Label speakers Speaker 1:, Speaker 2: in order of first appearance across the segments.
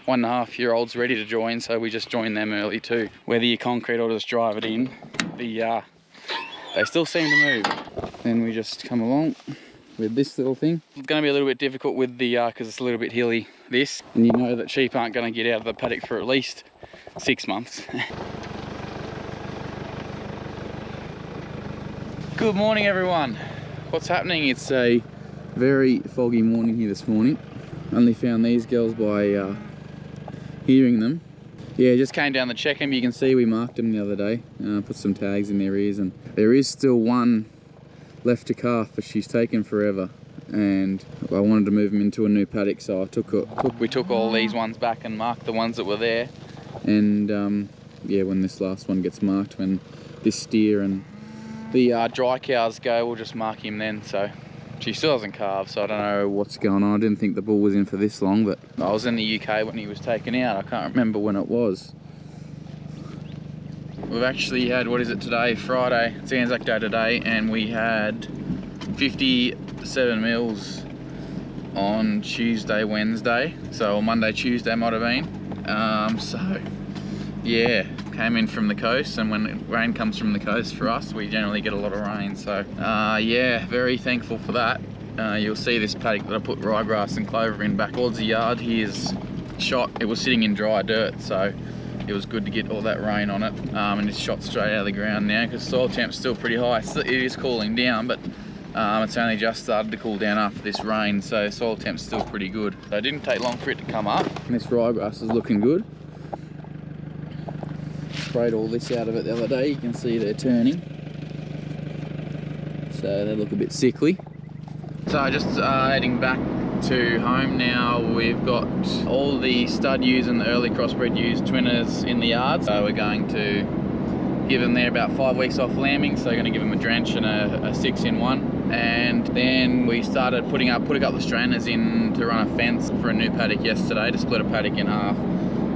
Speaker 1: 1.5-year-olds ready to join, so we just joined them early too. Whether you concrete or just drive it in, they still seem to move. Then we just come along with this little thing. It's going to be a little bit difficult with the because it's a little bit hilly, this, and you know that sheep aren't going to get out of the paddock for at least 6 months. Good morning, everyone. What's happening? It's a very foggy morning here this morning. Only found these girls by hearing them. Yeah, just came down to check them. You can see we marked them the other day, put some tags in their ears, and there is still one left to calf, but she's taken forever, and I wanted to move them into a new paddock, so we took all these ones back and marked the ones that were there. And yeah, when this last one gets marked, when this steer and the dry cows go, we'll just mark him then. So she still hasn't calved, so I don't know what's going on. I didn't think the bull was in for this long, but I was in the UK when he was taken out. I can't remember when it was. We've actually had, what is it today? Friday. It's Anzac Day today, and we had 57 mils on Tuesday, Wednesday. So Monday, Tuesday might have been. So yeah, came in from the coast, and when rain comes from the coast for us, we generally get a lot of rain. So yeah, very thankful for that. You'll see this paddock that I put ryegrass and clover in back towards the yard. Here's shot. It was sitting in dry dirt, so it was good to get all that rain on it, and it's shot straight out of the ground now because soil temp's still pretty high. It is cooling down, but it's only just started to cool down after this rain, so soil temp's still pretty good. So it didn't take long for it to come up. And this ryegrass is looking good. Sprayed all this out of it the other day. You can see they're turning, so they look a bit sickly. So just heading back to home now. We've got all the stud ewes and the early crossbred ewes twinners in the yard, so we're going to give them there about 5 weeks off lambing. So we're going to give them a drench and a 6-in-1, and then we started putting up the strainers in to run a fence for a new paddock yesterday, to split a paddock in half.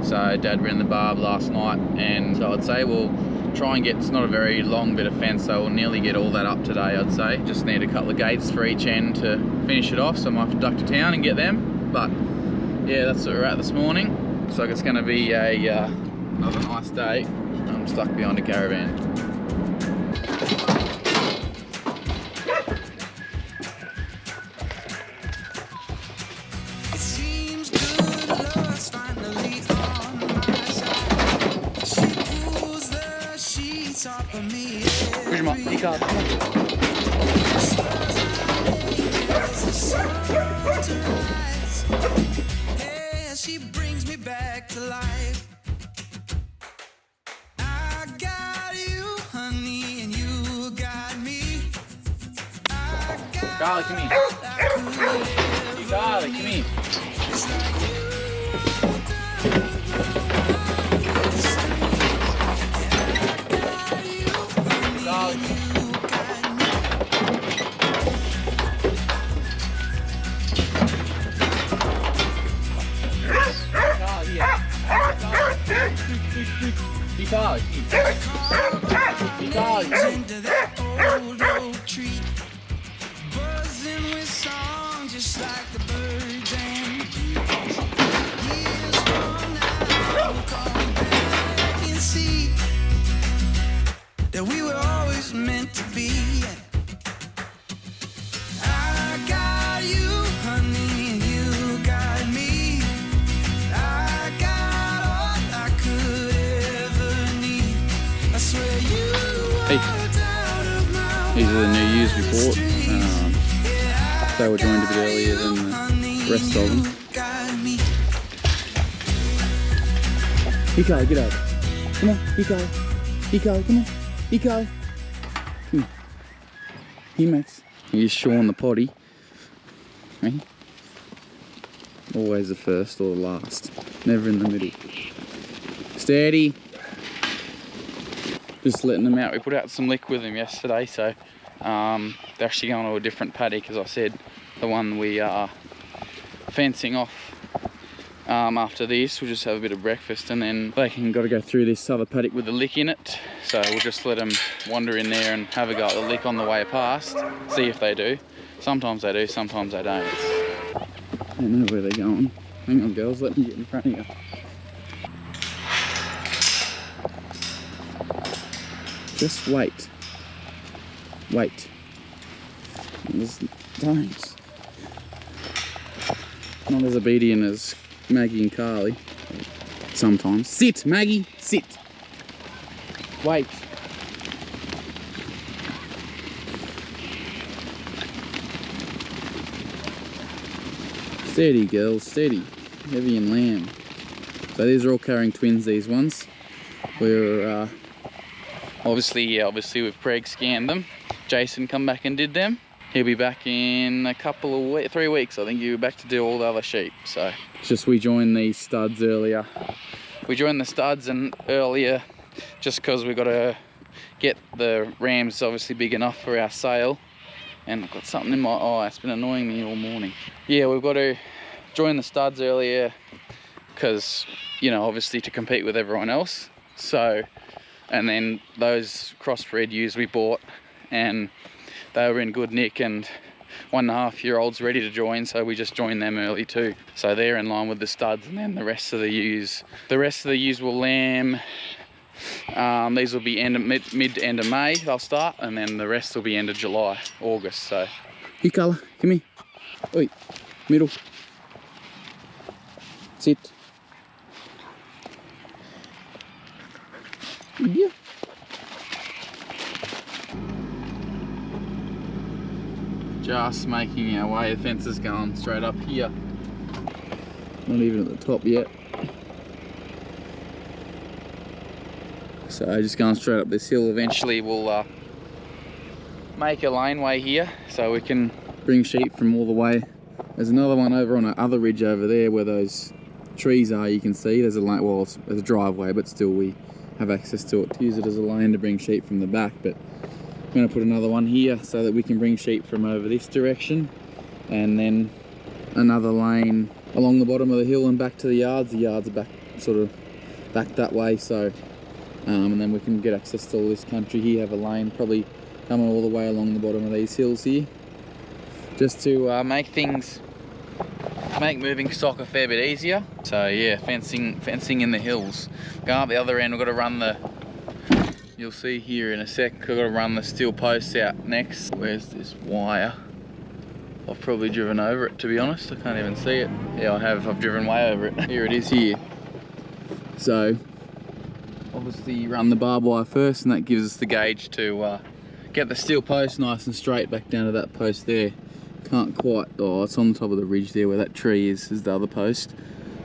Speaker 1: So Dad ran the barb last night, and so I'd say we'll try and get, it's not a very long bit of fence, so we'll nearly get all that up today, I'd say. Just need a couple of gates for each end to finish it off, so I might have to duck to town and get them. But yeah, that's where we're at this morning. Looks like it's going to be another nice day. I'm stuck behind a caravan.
Speaker 2: She brings me back to life. I got you, honey, and you got me.
Speaker 1: Charlie, come here. Charlie, come here.
Speaker 2: Into that old oak tree, buzzing with song just like the birds and bees. Years from now, we'll come back and see that we were always meant to be. I got you, honey, and you got me. I got all I could ever need. I swear you.
Speaker 1: Hey, these are the new ewes we bought. They were joined a bit earlier than the rest of them. Hiko, get over. Come on, Hiko. Hiko, come on. Hiko. Come here. Here, Max. Here's Sean the potty. Hey? Always the first or the last. Never in the middle. Steady. Just letting them out. We put out some lick with them yesterday, so they're actually going to a different paddock, as I said, the one we are fencing off. After this, we'll just have a bit of breakfast, and then they can got to go through this other paddock with the lick in it. So we'll just let them wander in there and have a go at the lick on the way past, see if they do. Sometimes they do, sometimes they don't. I don't know where they're going. Hang on girls, let me get in front of you. Just wait. Wait. Just don't. Not as obedient as Maggie and Carly. Sometimes. Sit, Maggie, sit. Wait. Steady girls, steady. Heavy and lamb. So these are all carrying twins, these ones. We're obviously we've preg scanned them. Jason come back and did them. He'll be back in a couple of weeks, 3 weeks. I think he'll be back to do all the other sheep. So it's just we joined these studs earlier. We joined the studs earlier just because we've got to get the rams obviously big enough for our sale. And I've got something in my eye, it's been annoying me all morning. Yeah, we've got to join the studs earlier because, you know, obviously to compete with everyone else. So, and then those crossbred ewes we bought, and they were in good nick, and 1.5-year-olds ready to join, so we just joined them early too. So they're in line with the studs, and then the rest of the ewes will lamb. These will be mid to end of May, they'll start, and then the rest will be end of July, August. So, here, Carla, come here. Oi, middle. Sit. Yeah. Just making our way. The fence is going straight up here. Not even at the top yet. So just going straight up this hill. Eventually we'll make a laneway here so we can bring sheep from all the way. There's another one over on the other ridge over there where those trees are. You can see there's a lane, well, there's a driveway, but still we have access to it to use it as a lane to bring sheep from the back. But I'm going to put another one here so that we can bring sheep from over this direction, and then another lane along the bottom of the hill and back to the yards. The yards are back, sort of back that way, so and then we can get access to all this country here, have a lane probably coming all the way along the bottom of these hills here, just to make moving stock a fair bit easier. So yeah, fencing in the hills. Going up the other end, we've got to run the, you'll see here in a sec, we've got to run the steel posts out next. Where's this wire? I've probably driven over it, to be honest. I can't even see it. Yeah, I have. I've driven way over it. Here it is here. So obviously you run the barbed wire first, and that gives us the gauge to get the steel post nice and straight back down to that post there. Can't quite, oh, it's on the top of the ridge there where that tree is the other post.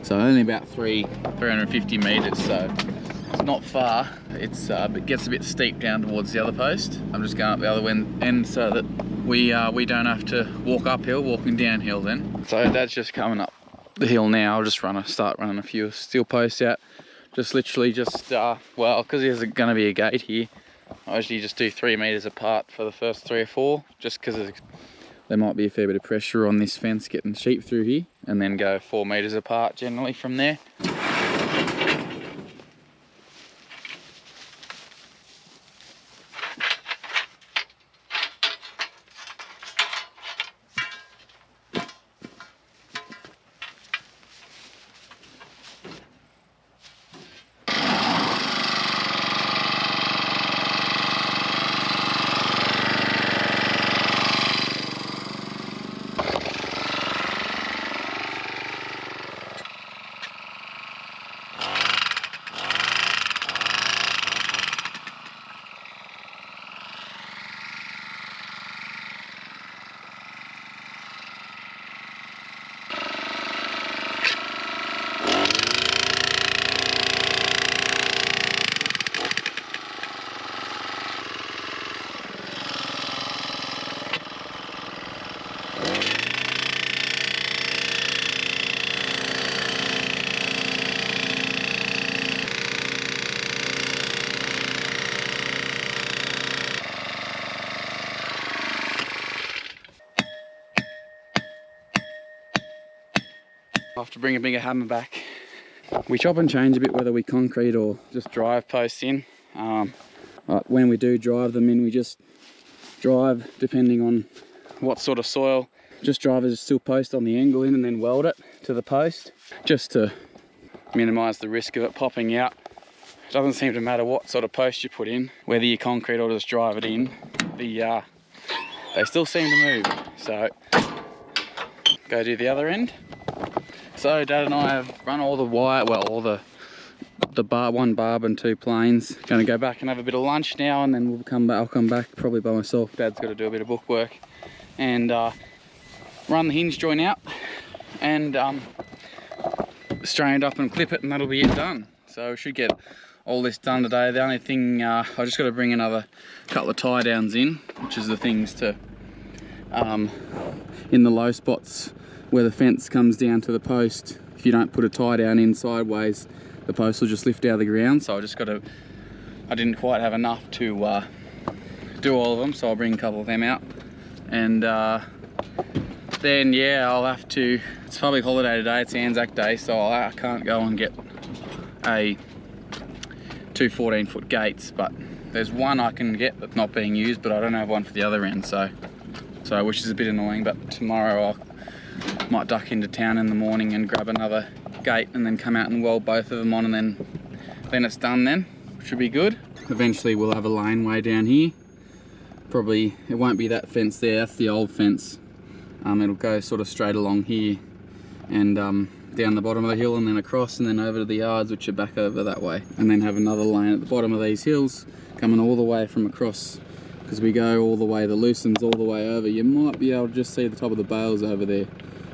Speaker 1: So only about 350 metres, so it's not far. It gets a bit steep down towards the other post. I'm just going up the other end so that we don't have to walk uphill, walking downhill then. So Dad's just coming up the hill now. I'll just start running a few steel posts out. Just literally well, because there's going to be a gate here, I usually just do 3 metres apart for the first 3 or 4, just because there might be a fair bit of pressure on this fence getting sheep through here, and then go 4 metres apart generally from there. I have to bring a bigger hammer back. We chop and change a bit whether we concrete or just drive posts in. But when we do drive them in, we just drive depending on what sort of soil. just drive a steel post on the angle in and then weld it to the post, just to minimise the risk of it popping out. It doesn't seem to matter what sort of post you put in, whether you concrete or just drive it in, they still seem to move. So go do the other end. So Dad and I have run all the wire, well, all the one barb and 2 planes. Going to go back and have a bit of lunch now, and then I'll come back probably by myself. Dad's got to do a bit of book work and run the hinge joint out and straighten it up and clip it, and that'll be it done. So we should get all this done today. The only thing, I just got to bring another couple of tie downs in, which is the things to in the low spots where the fence comes down to the post. If you don't put a tie down in sideways, the post will just lift out of the ground. So I didn't quite have enough to do all of them, so I'll bring a couple of them out. And then yeah, I'll have to, it's public holiday today, it's Anzac Day, so I can't go and get two 14-foot gates, but there's one I can get that's not being used, but I don't have one for the other end, so which is a bit annoying. But tomorrow I might duck into town in the morning and grab another gate and then come out and weld both of them on, and then it's done then. Should be good. Eventually we'll have a laneway down here. Probably, it won't be that fence there, that's the old fence. It'll go sort of straight along here and down the bottom of the hill and then across and then over to the yards, which are back over that way. And then have another lane at the bottom of these hills coming all the way from across, because we go all the way, the loosens all the way over. You might be able to just see the top of the bales over there.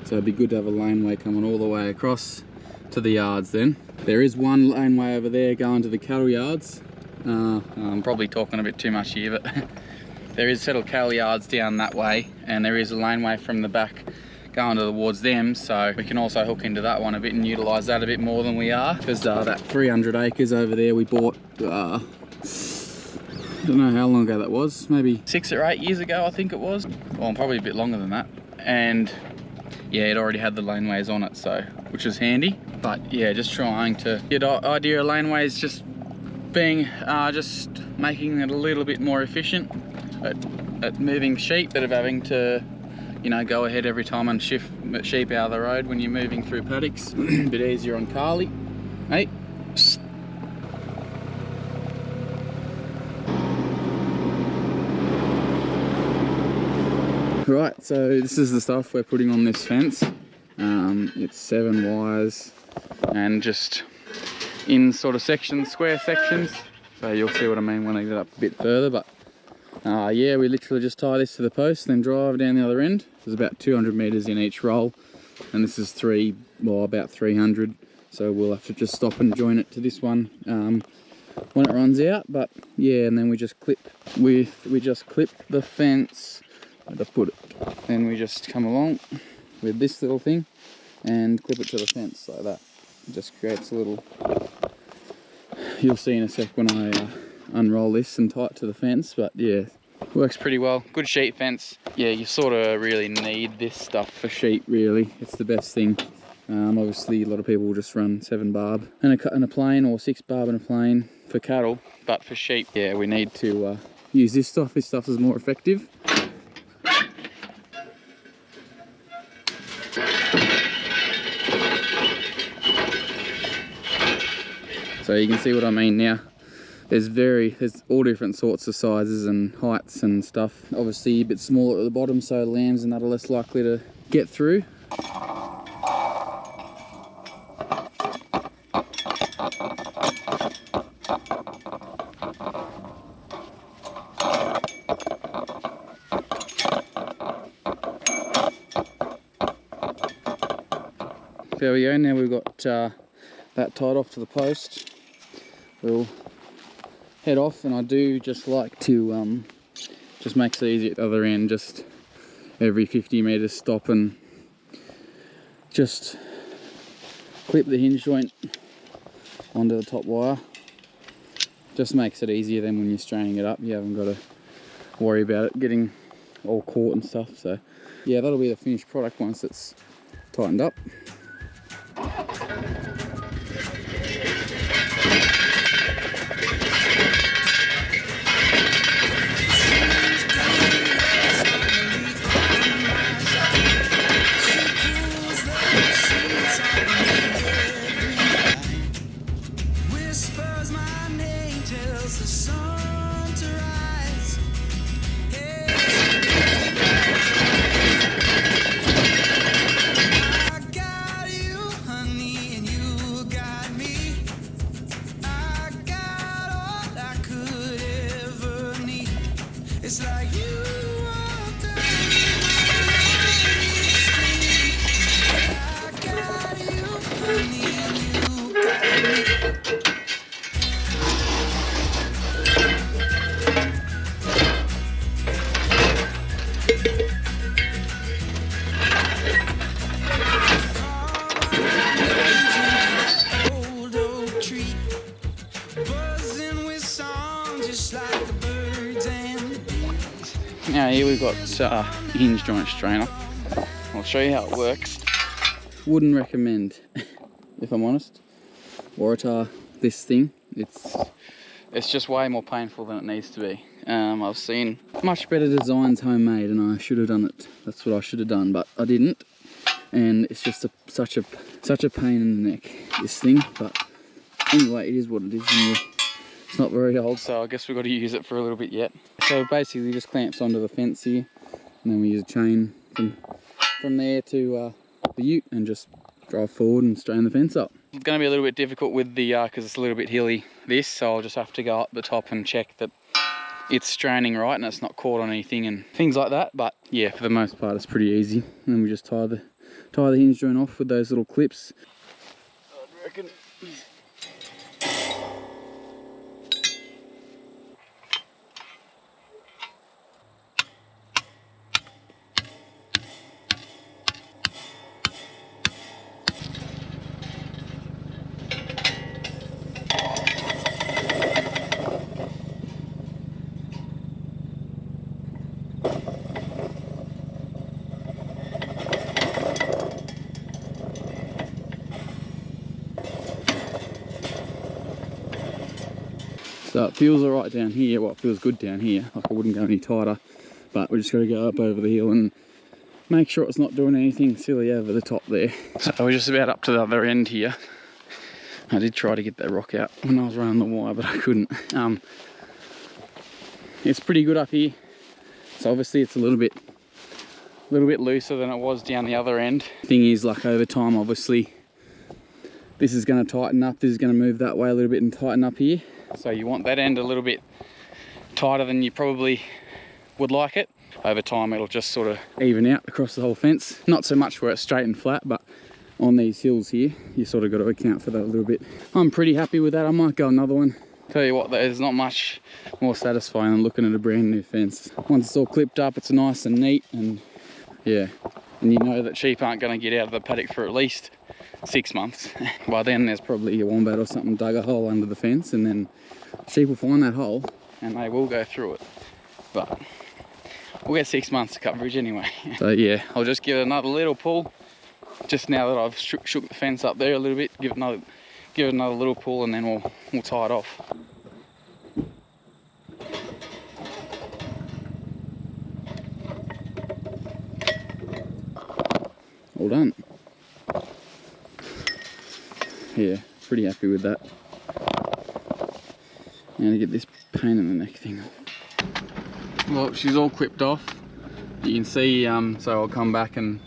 Speaker 1: So it'd be good to have a laneway coming all the way across to the yards then. There is one laneway over there going to the cattle yards. I'm probably talking a bit too much here, but there is settled cattle yards down that way, and there is a laneway from the back going towards them, so we can also hook into that one a bit and utilise that a bit more than we are, because that 300 acres over there we bought, I don't know how long ago that was, maybe 6 or 8 years ago I think it was, well probably a bit longer than that, and yeah, it already had the laneways on it, so which is handy. But yeah, just trying to get an idea of laneways, just being just making it a little bit more efficient at moving sheep, instead of having to, you know, go ahead every time and shift sheep out of the road when you're moving through paddocks. A bit easier on Carly. Hey. Right, so this is the stuff we're putting on this fence. It's 7 wires and just in sort of sections, square sections. So you'll see what I mean when I get up a bit further, but yeah, we literally just tie this to the post and then drive down the other end. There's about 200 meters in each roll, and this is about 300. So we'll have to just stop and join it to this one when it runs out. But yeah, and then we just clip the fence. Then we just come along with this little thing and clip it to the fence like that. It just creates a little, you'll see in a sec when I unroll this and tie it to the fence, but yeah, works pretty well. Good sheep fence. Yeah, you sort of really need this stuff for sheep, really. It's the best thing. Obviously a lot of people will just run 7 barb and a plane, or 6 barb and a plane for cattle, but for sheep, yeah, we need to use this stuff. This stuff is more effective. So you can see what I mean now. There's all different sorts of sizes and heights and stuff. Obviously a bit smaller at the bottom, so lambs and that are less likely to get through. There we go, now we've got that tied off to the post. We'll head off, and I do just like to just makes it easy at the other end, just every 50 meters stop and just clip the hinge joint onto the top wire. Just makes it easier then when you're straining it up. You haven't got to worry about it getting all caught and stuff. So yeah, that'll be the finished product once it's tightened up. Now here we've got hinge joint strainer. I'll show you how it works. Wouldn't recommend, if I'm honest. Waratah, this thing, it's just way more painful than it needs to be. I've seen much better designs homemade, and I should have done it. That's what I should have done, but I didn't. And it's just such a pain in the neck, this thing. But anyway, it is what it is. And it's not very old, so I guess we've got to use it for a little bit yet. So basically, just clamps onto the fence here, and then we use a chain from there to the ute, and just drive forward and strain the fence up. It's going to be a little bit difficult with the because it's a little bit hilly, so I'll just have to go up the top and check that it's straining right and it's not caught on anything and things like that. But yeah, for the most part it's pretty easy. And then we just tie the hinge joint off with those little clips. I reckon. So it feels alright down here, well it feels good down here, like I wouldn't go any tighter, but we just got to go up over the hill and make sure it's not doing anything silly over the top there. So we're just about up to the other end here. I did try to get that rock out when I was running the wire, but I couldn't. It's pretty good up here, so obviously it's a little bit looser than it was down the other end. Thing is, like over time obviously this is going to tighten up, this is going to move that way a little bit and tighten up here. So you want that end a little bit tighter than you probably would like it. Over time it'll just sort of even out across the whole fence. Not so much where it's straight and flat, but on these hills here, you sort of got to account for that a little bit. I'm pretty happy with that. I might go another one. Tell you what, there's not much more satisfying than looking at a brand new fence. Once it's all clipped up, it's nice and neat, and yeah. And you know that sheep aren't going to get out of the paddock for at least 6 months. By then there's probably a wombat or something dug a hole under the fence, and then sheep will find that hole and they will go through it. But we'll get 6 months of coverage anyway. So yeah, I'll just give it another little pull. Just now that I've shook the fence up there a little bit, give it another little pull, and then we'll tie it off. All done. Yeah, pretty happy with that. Now to get this pain in the neck thing off. Well, she's all clipped off. You can see, so I'll come back and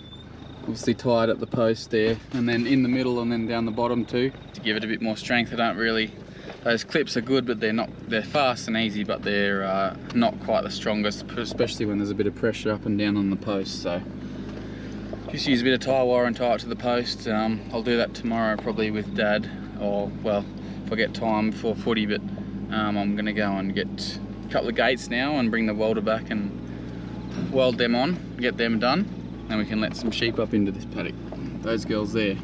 Speaker 1: obviously tie it at the post there, and then in the middle and then down the bottom too, to give it a bit more strength. They don't really, those clips are good, but they're fast and easy, but they're not quite the strongest, especially when there's a bit of pressure up and down on the post. So just use a bit of tie wire and tie it to the post. I'll do that tomorrow probably with Dad, or well, if I get time before footy, but I'm gonna go and get a couple of gates now and bring the welder back and weld them on, get them done, and we can let some sheep up into this paddock. Those girls there.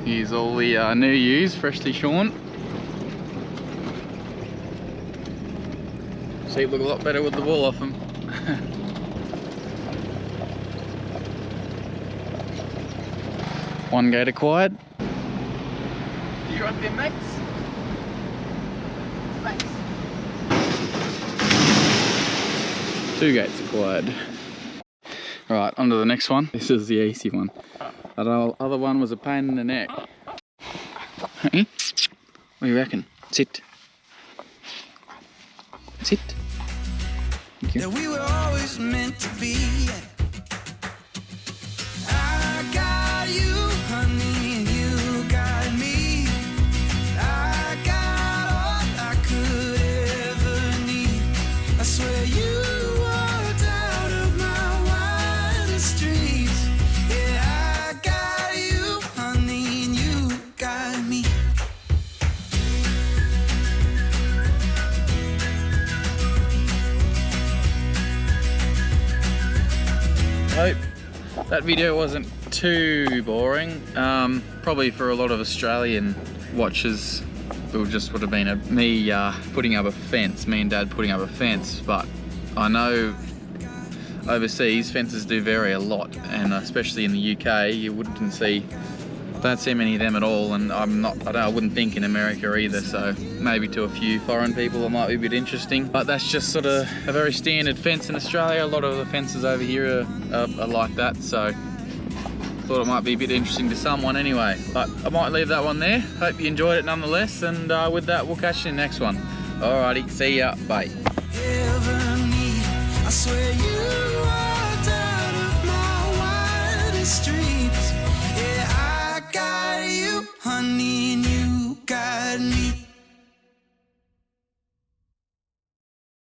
Speaker 1: Here's all the new ewes, freshly shorn. Sheep look a lot better with the wool off them. One gate acquired. You right there, Max? Max. 2 gates acquired. Right, on to the next one. This is the easy one. That other one was a pain in the neck. Hey? What do you reckon? Sit. Sit. Thank you.
Speaker 2: Yeah, we were always meant to be. I got you, honey, and you got me. I got all I could ever need. I swear you walked out of my wildest dreams. Yeah, I got you, honey, and you got me.
Speaker 1: Hope that video wasn't too boring. Probably for a lot of Australian watchers, it just would have been me putting up a fence, me and Dad putting up a fence. But I know overseas, fences do vary a lot, and especially in the UK, you don't see many of them at all, and I wouldn't think in America either, so maybe to a few foreign people it might be a bit interesting. But that's just sort of a very standard fence in Australia. A lot of the fences over here are like that, so thought it might be a bit interesting to someone anyway. But I might leave that one there. Hope you enjoyed it nonetheless, and with that, we'll catch you in the next one. Alrighty, see ya, bye.
Speaker 2: I swear you walked out of my wildest dreams.